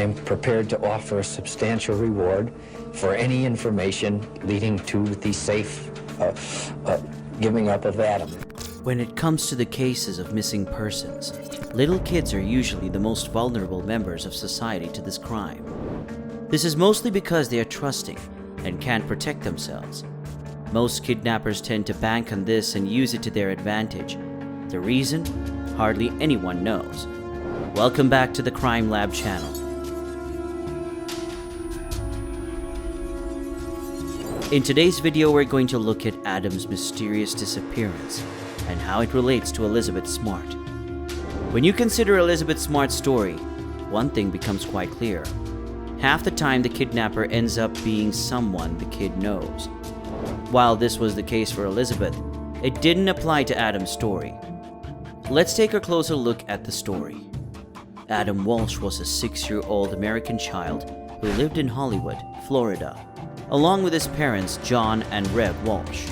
am prepared to offer a substantial reward for any information leading to the safe giving up of Adam. When it comes to the cases of missing persons, little kids are usually the most vulnerable members of society to this crime. This is mostly because they are trusting and can't protect themselves. Most kidnappers tend to bank on this and use it to their advantage. The reason? Hardly anyone knows. Welcome back to the Crime Lab channel. In today's video, we're going to look at Adam's mysterious disappearance and how it relates to Elizabeth Smart. When you consider Elizabeth Smart's story, one thing becomes quite clear. Half the time, the kidnapper ends up being someone the kid knows. While this was the case for Elizabeth, it didn't apply to Adam's story. Let's take a closer look at the story. Adam Walsh was a 6-year-old American child who lived in Hollywood, Florida, along with his parents, John and Revé Walsh.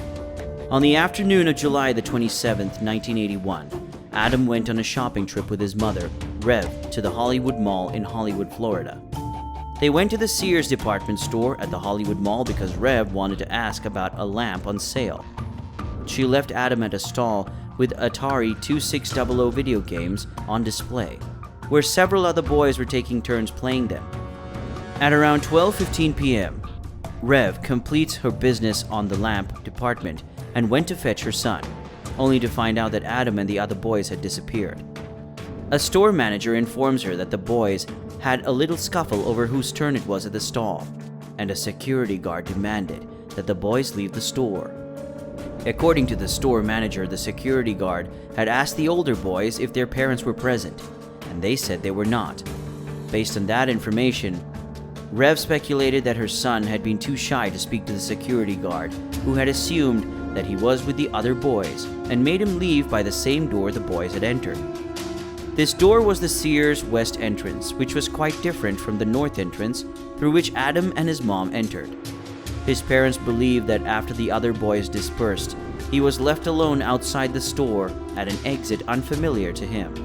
On the afternoon of July the 27th, 1981, Adam went on a shopping trip with his mother, Rev, to the Hollywood Mall in Hollywood, Florida. They went to the Sears department store at the Hollywood Mall because Rev wanted to ask about a lamp on sale. She left Adam at a stall with Atari 2600 video games on display, where several other boys were taking turns playing them. At around 12:15 p.m., Rev completes her business on the lamp department and went to fetch her son, only to find out that Adam and the other boys had disappeared. A store manager informs her that the boys had a little scuffle over whose turn it was at the stall, and a security guard demanded that the boys leave the store. According to the store manager, the security guard had asked the older boys if their parents were present, and they said they were not. Based on that information, Rev speculated that her son had been too shy to speak to the security guard, who had assumed that he was with the other boys and made him leave by the same door the boys had entered. This door was the Sears west entrance, which was quite different from the north entrance through which Adam and his mom entered. His parents believed that after the other boys dispersed, he was left alone outside the store at an exit unfamiliar to him.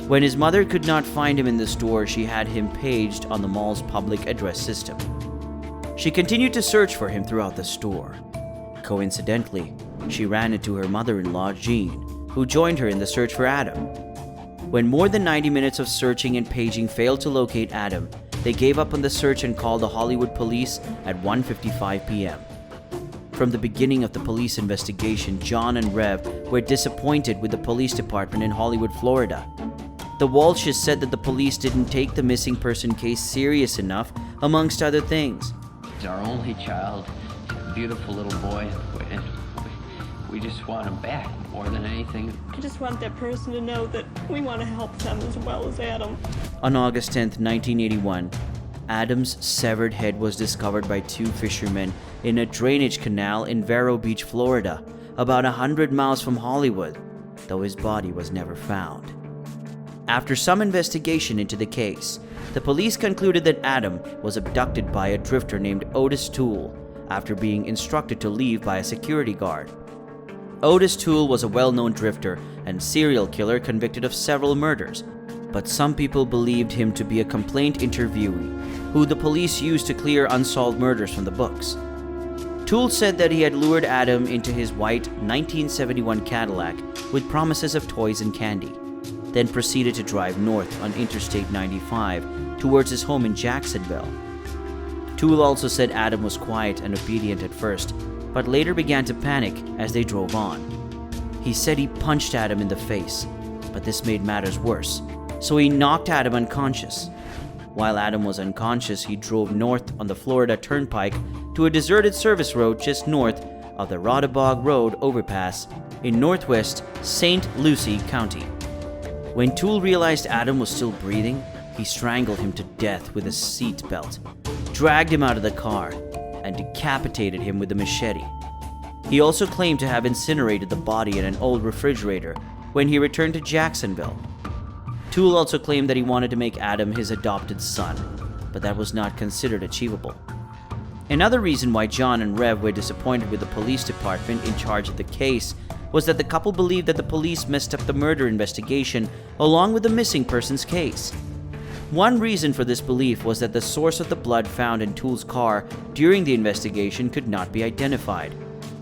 When his mother could not find him in the store, she had him paged on the mall's public address system. She continued to search for him throughout the store. Coincidentally, she ran into her mother-in-law, Jean, who joined her in the search for Adam. When more than 90 minutes of searching and paging failed to locate Adam, they gave up on the search and called the Hollywood police at 1:55 p.m. From the beginning of the police investigation, John and Rev were disappointed with the police department in Hollywood, Florida. The Walshes said that the police didn't take the missing person case serious enough, amongst other things. He's our only child, a beautiful little boy, and we just want him back more than anything. I just want that person to know that we want to help them as well as Adam. On August 10th, 1981, Adam's severed head was discovered by 2 fishermen in a drainage canal in Vero Beach, Florida, about 100 miles from Hollywood, though his body was never found. After some investigation into the case, the police concluded that Adam was abducted by a drifter named Otis Toole after being instructed to leave by a security guard. Otis Toole was a well-known drifter and serial killer convicted of several murders, but some people believed him to be a complaint interviewee who the police used to clear unsolved murders from the books. Toole said that he had lured Adam into his white 1971 Cadillac with promises of toys and candy, then proceeded to drive north on Interstate 95 towards his home in Jacksonville. Toole also said Adam was quiet and obedient at first, but later began to panic as they drove on. He said he punched Adam in the face, but this made matters worse, so he knocked Adam unconscious. While Adam was unconscious, he drove north on the Florida Turnpike to a deserted service road just north of the Rodabog Road overpass in northwest St. Lucie County. When Toole realized Adam was still breathing, he strangled him to death with a seat belt, dragged him out of the car, and decapitated him with a machete. He also claimed to have incinerated the body in an old refrigerator when he returned to Jacksonville. Toole also claimed that he wanted to make Adam his adopted son, but that was not considered achievable. Another reason why John and Rev were disappointed with the police department in charge of the case was that the couple believed that the police messed up the murder investigation along with the missing persons case. One reason for this belief was that the source of the blood found in Toole's car during the investigation could not be identified.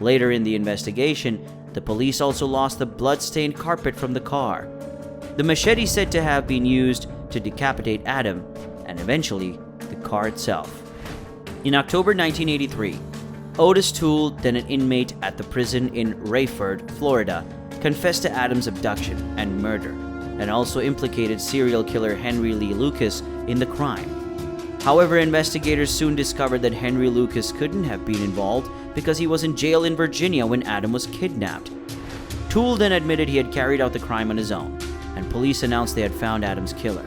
Later in the investigation, the police also lost the blood-stained carpet from the car. The machete said to have been used to decapitate Adam, and eventually the car itself. In October 1983, Otis Toole, then an inmate at the prison in Rayford, Florida, confessed to Adam's abduction and murder, and also implicated serial killer Henry Lee Lucas in the crime. However, investigators soon discovered that Henry Lucas couldn't have been involved because he was in jail in Virginia when Adam was kidnapped. Toole then admitted he had carried out the crime on his own, and police announced they had found Adam's killer.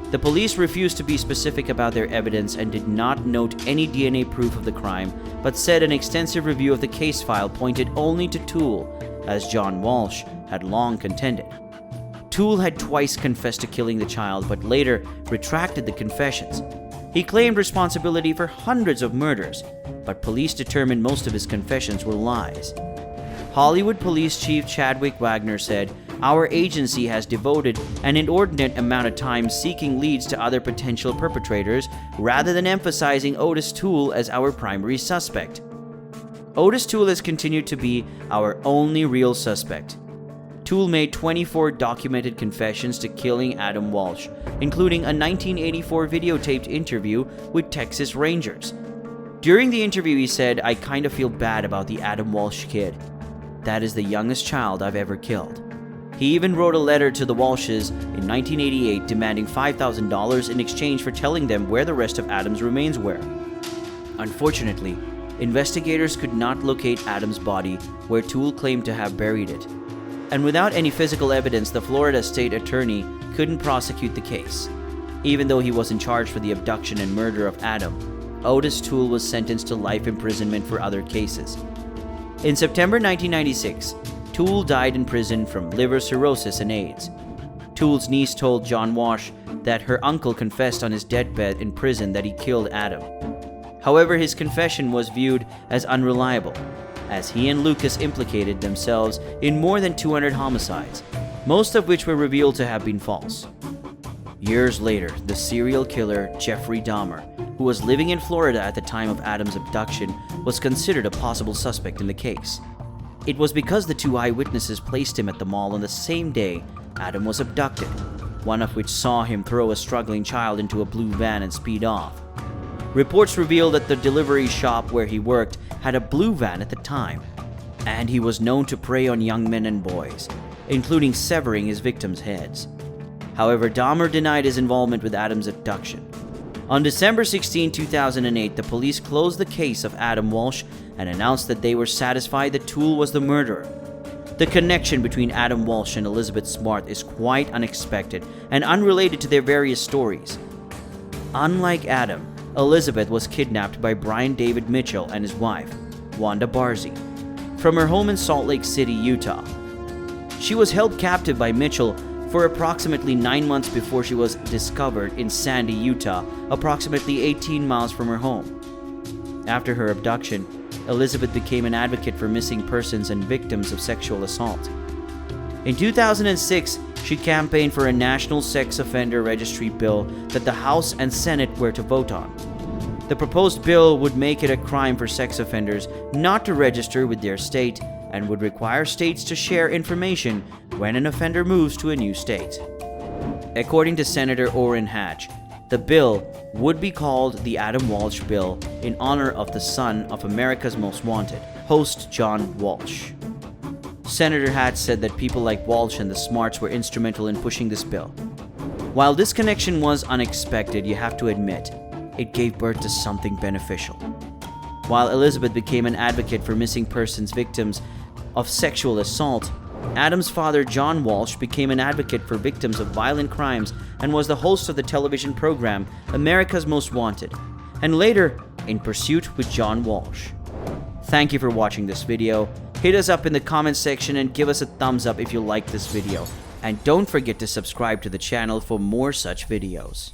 The police refused to be specific about their evidence and did not note any DNA proof of the crime, but said an extensive review of the case file pointed only to Toole, as John Walsh had long contended. Toole had twice confessed to killing the child, but later retracted the confessions. He claimed responsibility for hundreds of murders, but police determined most of his confessions were lies. Hollywood Police Chief Chadwick Wagner said, "Our agency has devoted an inordinate amount of time seeking leads to other potential perpetrators rather than emphasizing Otis Toole as our primary suspect. Otis Toole has continued to be our only real suspect." Toole made 24 documented confessions to killing Adam Walsh, including a 1984 videotaped interview with Texas Rangers. During the interview, he said, "I kind of feel bad about the Adam Walsh kid. That is the youngest child I've ever killed." He even wrote a letter to the Walshes in 1988 demanding $5,000 in exchange for telling them where the rest of Adam's remains were. Unfortunately, investigators could not locate Adam's body where Toole claimed to have buried it. And without any physical evidence, the Florida state attorney couldn't prosecute the case. Even though he wasn't charged for the abduction and murder of Adam, Otis Toole was sentenced to life imprisonment for other cases. In September 1996, Toole died in prison from liver cirrhosis and AIDS. Toole's niece told John Walsh that her uncle confessed on his deathbed in prison that he killed Adam. However, his confession was viewed as unreliable, as he and Lucas implicated themselves in more than 200 homicides, most of which were revealed to have been false. Years later, the serial killer Jeffrey Dahmer, who was living in Florida at the time of Adam's abduction, was considered a possible suspect in the case. It was because the two eyewitnesses placed him at the mall on the same day Adam was abducted, one of which saw him throw a struggling child into a blue van and speed off. Reports revealed that the delivery shop where he worked had a blue van at the time, and he was known to prey on young men and boys, including severing his victims' heads. However, Dahmer denied his involvement with Adam's abduction. On December 16, 2008, the police closed the case of Adam Walsh and announced that they were satisfied that Toole was the murderer. The connection between Adam Walsh and Elizabeth Smart is quite unexpected and unrelated to their various stories. Unlike Adam, Elizabeth was kidnapped by Brian David Mitchell and his wife, Wanda Barzee, from her home in Salt Lake City, Utah. She was held captive by Mitchell for approximately 9 months before she was discovered in Sandy, Utah, approximately 18 miles from her home. After her abduction, Elizabeth became an advocate for missing persons and victims of sexual assault. In 2006, she campaigned for a national sex offender registry bill that the House and Senate were to vote on. The proposed bill would make it a crime for sex offenders not to register with their state and would require states to share information when an offender moves to a new state. According to Senator Orrin Hatch, the bill would be called the Adam Walsh Bill in honor of the son of America's Most Wanted, host John Walsh. Senator Hatch said that people like Walsh and the Smarts were instrumental in pushing this bill. While this connection was unexpected, you have to admit, it gave birth to something beneficial. While Elizabeth became an advocate for missing persons victims of sexual assault, Adam's father, John Walsh, became an advocate for victims of violent crimes and was the host of the television program America's Most Wanted, and later In Pursuit with John Walsh. Thank you for watching this video. Hit us up in the comments section and give us a thumbs up if you like this video. And don't forget to subscribe to the channel for more such videos.